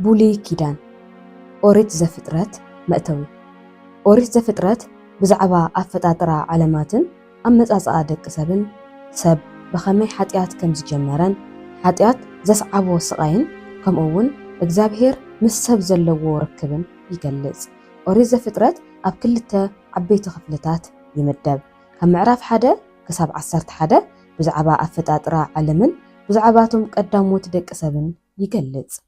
بولي كيدان أوريت زفطرت مأتوي أوريت زفطرت بزعبا أفتاترا علاماتن أمت أصادق سبن سب بخمي حاتيات كم زجمرن حاتيات زسعبو سقاين كم أون إجزابهر مسب زلو ركبن يجلز أوريت زفطرت أب كلتا عبيت خفلتات يمدب كم معرف حدا كسب عصرت حدا بزعبا أفتاترا علمن بزعباتهم قداموت دق سبن يجلز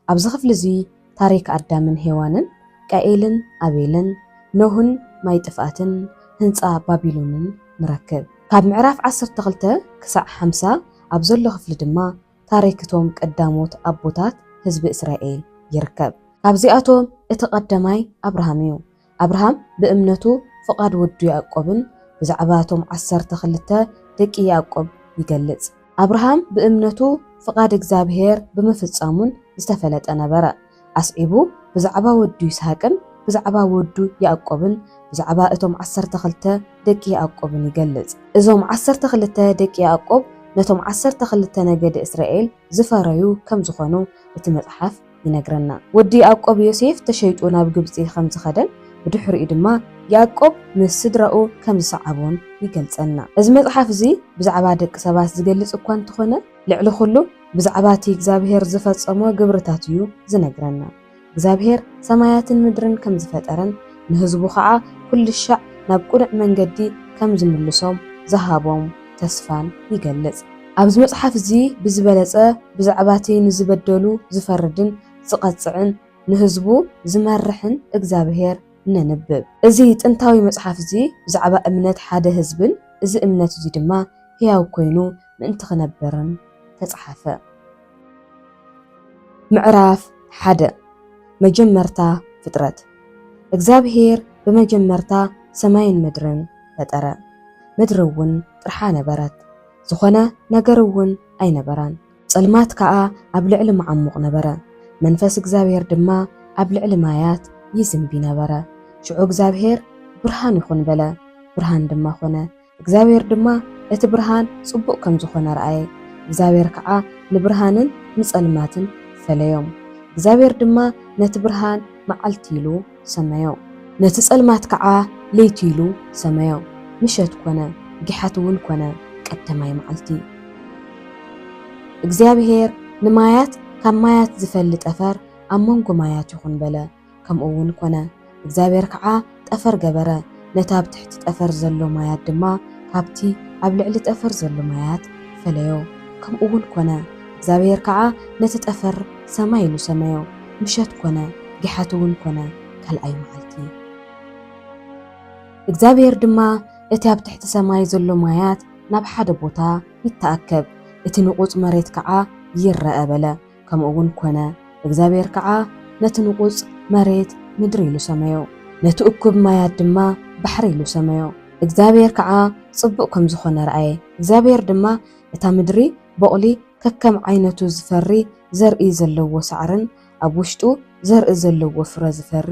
أبز خفلزي تاريخ أدامن هيوانن قايلن أبيلن نوهن ما يتفقاتن هنصا بابيلونن نركب كاب معراف 12 كسع 5 أبزلو خفل دما تاريختهم قداموت أبوتات حزب إسرائيل يركب أبزياتهم اتقدماي أبراهاميو أبراهام بأمنته فقاد ودو يعقوبن بزعباتهم 12 دقي يعقوب يجلጽ أبراهام بأمنته فقاد እግዚአብሔር بمفصامون استفلت أنبرا أسعبو بزعبا ودو يسحقن بزعبا ودو يعقوبن بزعبا اتم 12 دقي يعقوبن يجلጽ إزوم 12 دقي يعقوب نتم 12 نجد إسرائيل زفريو كم زخونو اتمصحف ينغرنا ودي يعقوب يوسف تشيطو ناب ግብጽ ከም ዝኸደን بدحري ድማ يعقوب مس سدرأو كم زصعبون يገልጸና እዚ መጽሓፍ እዚ ብዛዕባ ደቂ ሰባት ዝገልጽ እኳ እንተኾነ ልዕሊ ኩሉ ብዛዕባቲ እግዚአብሔር ዝፈጸሞ ግብርታት እዩ ዝነግረና እግዚአብሔር ሰማያትን ምድርን ከም ዝፈጠረን ንህዝቡ ከዓ ኩሉ ሻዕ ናብ ቁኑዕ መንገዲ ከም ዝምልሶም ዝሃቦም ተስፋን ይገልጽ ኣብዚ መጽሓፍ እዚ ብዝበለጸ ብዛዕባቲ ንዝበደሉ ዝፈርድን ዝቐጽዕን ንህዝቡ ዝመርሕን እግዚአብሔር ننبب ازي ጥንታዊ መጽሓፍ እዚ ብዛዕባ እምነት ሓደ ህዝብን እዚ እምነት እዚ ድማ ህያው ኮይኑ ምእንቲ ክነበርን ተጻሓፈ ምዕራፍ 1 መጀመርታ ፍጥረት እግዚአብሔር በመጀመርታ ሰማይን ምድርን ፈጠረ ምድርውን ጥርሓ ነበረት ዝኾነ ነገርውን ኣይነበራን ጸልማት ከዓ ኣብ ልዕሊ መዓሙቕ ነበረ መንፈስ እግዚአብሔር ድማ ኣብ ልዕሊ ማያት ይዝንቢ ነበረ ሽዑ እግዚአብሔር ብርሃን ይኹን በለ ብርሃን ድማ ኾነ እግዚአብሔር ድማ እቲ ብርሃን ጽቡቕ ከም ዝኾነ ረአየ እግዚአብሔር ከዓ ንብርሃንን ንጸልማትን ፈለዮም እግዚአብሔር ድማ ነቲ ብርሃን መዓልቲ ኢሉ ሰመዮ ነቲ ጸልማት ከዓ ለይቲ ኢሉ ሰመዮ ምሸት ኮነ ጊሓት እውን ኮነ ቀዳማይ መዓልቲ እግዚአብሔር ንማያት ካብ ማያት ዝፈልጥ ጠፈር ኣብ መንጎ ማያት ይኹን በለ ከምኡ እውን ኮነ እግዚአብሔር ከዓ ጠፈር ገበረ ነታ ኣብ ትሕቲ ጠፈር ዘሎ ማያት ድማ ካብቲ ኣብ ልዕሊ ጠፈር ዘሎ ማያት ፈለዮ ከምኡ እውን ኮነ እግዚአብሔር ከዓ ነቲ ጠፈር ሰማይ ኢሉ ሰመዮ ምሸት ኮነ ጊሓት እውን ኮነ ካልኣይ መዓልቲ እግዚአብሔር ድማ እቲ ኣብ ትሕቲ ሰማይ ዘሎ ማያት ናብ ሓደ ቦታ ይተኣከብ እቲ ንቑጽ መሬት ከዓ ይረአ በለ ከምኡ እውን ኮነ እግዚአብሔር ከዓ ነቲ ንቑጽ መሬት ምድሪ ኢሉ ሰመዮ ነቲ እኩብ ማያት ድማ ባሕሪ ኢሉ ሰመዮ እግዚአብሔር ከዓ ጽቡቕ ከም ዝኾነ ረአየ እግዚአብሔር ድማ እታ ምድሪ በቕሊ ከከም ዓይነቱ ዝፈሪ ዘርኢ ዘለዎ ሳዕርን ኣብ ውሽጡ ዘርኢ ዘለዎ ፍረ ዝፈሪ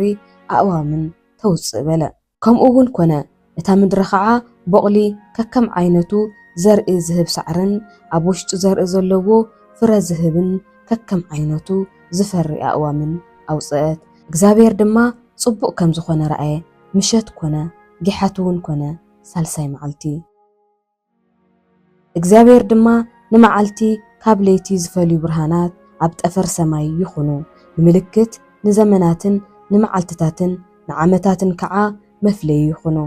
ኣእዋምን ተውፅእ በለ ከምኡ እውን ኮነ እታ ምድሪ ከዓ በቕሊ ከከም ዓይነቱ ዘርኢ ዝህብ ሳዕርን ኣብ ውሽጡ ዘርኢ ዘለዎ ፍረ ዝህብን ከከም ዓይነቱ ዝፈሪ ኣእዋምን ኣውፅአት እግዚአብሔር ድማ ጽቡቕ ከም ዝኾነ ረአየ ምሸት ኮነ ጊሓት እውን ኮነ ሳልሳይ መዓልቲ እግዚአብሔር ድማ ንመዓልቲ ካብ ለይቲ ዝፈልዩ ብርሃናት ኣብ ጠፈር ሰማይ ይኹኑ ንምልክት ንዘመናትን ንመዓልትታትን ንዓመታትን ከዓ መፍለይ ይኹኑ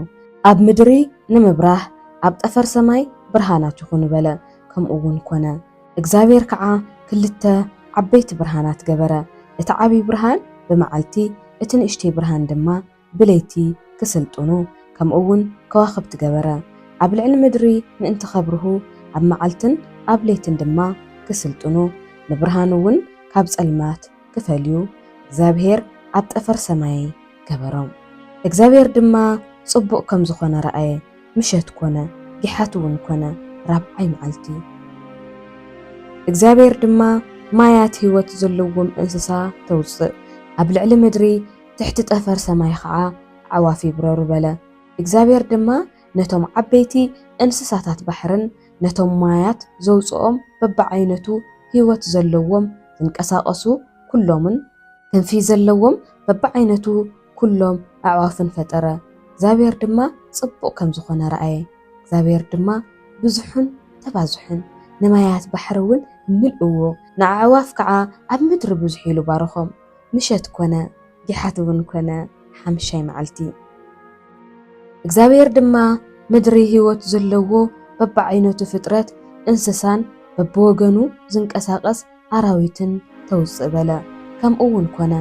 ኣብ ምድሪ ንምብራህ ኣብ ጠፈር ሰማይ ብርሃናት ይኹኑ በለ ከምኡ እውን ኮነ እግዚአብሔር ከዓ ክልተ ዓበይቲ ብርሃናት ገበረ እቲ ዓብይ ብርሃን በመዓልቲ እቲ ንእሽተይ ብርሃን ድማ ብለይቲ ክስልጥኑ ከምኡ እውን ከዋኽብቲ ገበረ ኣብ ልዕሊ ምድሪ ምእንቲ ኸብርሁ ኣብ መዓልትን ኣብ ለይትን ድማ ክስልጥኑ ንብርሃን እውን ካብ ጸልማት ክፈልዩ እግዚአብሔር ኣብ ጠፈር ሰማይ ገበሮም እግዚአብሔር ድማ ጽቡቕ ከም ዝኾነ ረአየ ምሸት ኮነ ጊሓት እውን ኮነ ራብዓይ መዓልቲ እግዚአብሔር ድማ ማያት ህይወት ዘለዎም እንስሳ ተውፅእ ኣብ ልዕሊ ምድሪ ትሕቲ ጠፈር ሰማይ ከዓ ዓዋፍ ይብረሩ በለ እግዚአብሔር ድማ ነቶም ዓበይቲ እንስሳታት ባሕርን ነቶም ማያት ዘውፅኦም በብዓይነቱ ህይወት ዘለዎም ዝንቀሳቐሱ ኩሎምን ክንፊ ዘለዎም በብዓይነቱ ኩሎም ኣዕዋፍን ፈጠረ እግዚአብሔር ድማ ጽቡቕ ከም ዝኾነ ረአየ እግዚአብሔር ድማ ብዙሑን ተባዙሕን ንማያት ባሕሪ እውን ምልእዎ ንኣዕዋፍ ከዓ ኣብ ምድሪ ብዙሕ ኢሉ ባረኾም ምሸት ኮነ ጊሓት እውን ኮነ ሓምሻይ መዓልቲ እግዚአብሔር ድማ ምድሪ ህይወት ዘለዎ በብዓይነቱ ፍጥረት እንስሳን በብወገኑ ዝንቀሳቐስ ኣራዊትን ተውፅእ በለ ከምኡ እውን ኮነ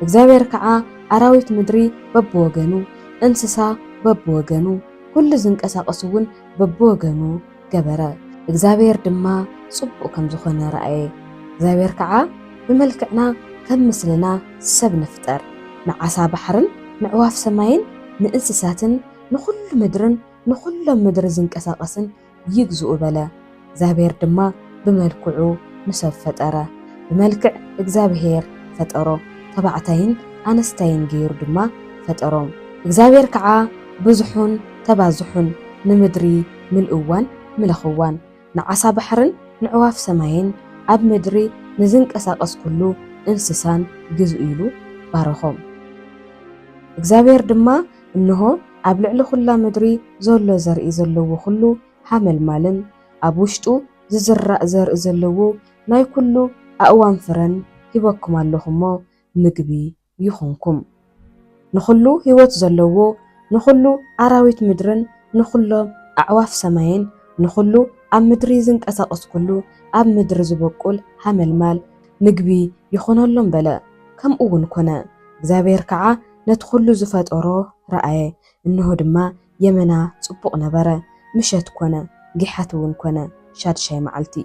እግዚአብሔር ከዓ ኣራዊት ምድሪ በብወገኑ እንስሳ በብወገኑ ኩሉ ዝንቀሳቐስ እውን በብወገኑ ገበረ እግዚአብሔር ድማ ጽቡቕ ከም ዝኾነ ረአየ እግዚአብሔር ከዓ ብመልክዕና ከም ምስልና ሰብ ንፍጠር ንዓሳ ባሕርን ንዕዋፍ ሰማይን ንእንስሳትን ንኹሉ ምድርን ንኹሎም ምድሪ ዝንቀሳቐስን ይግዝኡ በለ እግዚአብሔር ድማ ብመልክዑ ንሰብ ፈጠረ ብመልክዕ እግዚአብሔር ፈጠሮ ተባዕታይን ኣነስታይን ገይሩ ድማ ፈጠሮም እግዚአብሔር ከዓ ብዙሑን ተባዙሑን ንምድሪ ምልእዋን ምለኽዋን ንዓሳ ባሕርን ንዕዋፍ ሰማይን ኣብ ምድሪ ንዝንቀሳቐስ ኩሉ እንስሳን ግዝኡ ኢሉ ባረኾም እግዚአብሔር ድማ እንሆ ኣብ ልዕሊ ኩላ ምድሪ ዘሎ ዘርኢ ዘለዎ ኩሉ ሓመልማልን ኣብ ውሽጡ ዝዝራእ ዘርኢ ዘለዎ ናይ ኩሉ ኣእዋም ፍረን ሂበኩም ኣለኹሞ ምግቢ ይኹንኩም ንኹሉ ህይወት ዘለዎ ንኹሉ ኣራዊት ምድርን ንኹሎም ኣዕዋፍ ሰማይን ንኹሉ ኣብ ምድሪ ዝንቀሳቐስ ኩሉ ኣብ ምድሪ ዝበቁል ሓመልማል ምግቢ ይኹነሎም በለ ከምኡ እውን ኮነ እግዚአብሔር ከዓ ነቲ ኩሉ ዝፈጠሮ ረአየ እንሆ ድማ የመና ጽቡቕ ነበረ ምሸት ኮነ ጊሓት እውን ኮነ ሻድሻይ መዓልቲ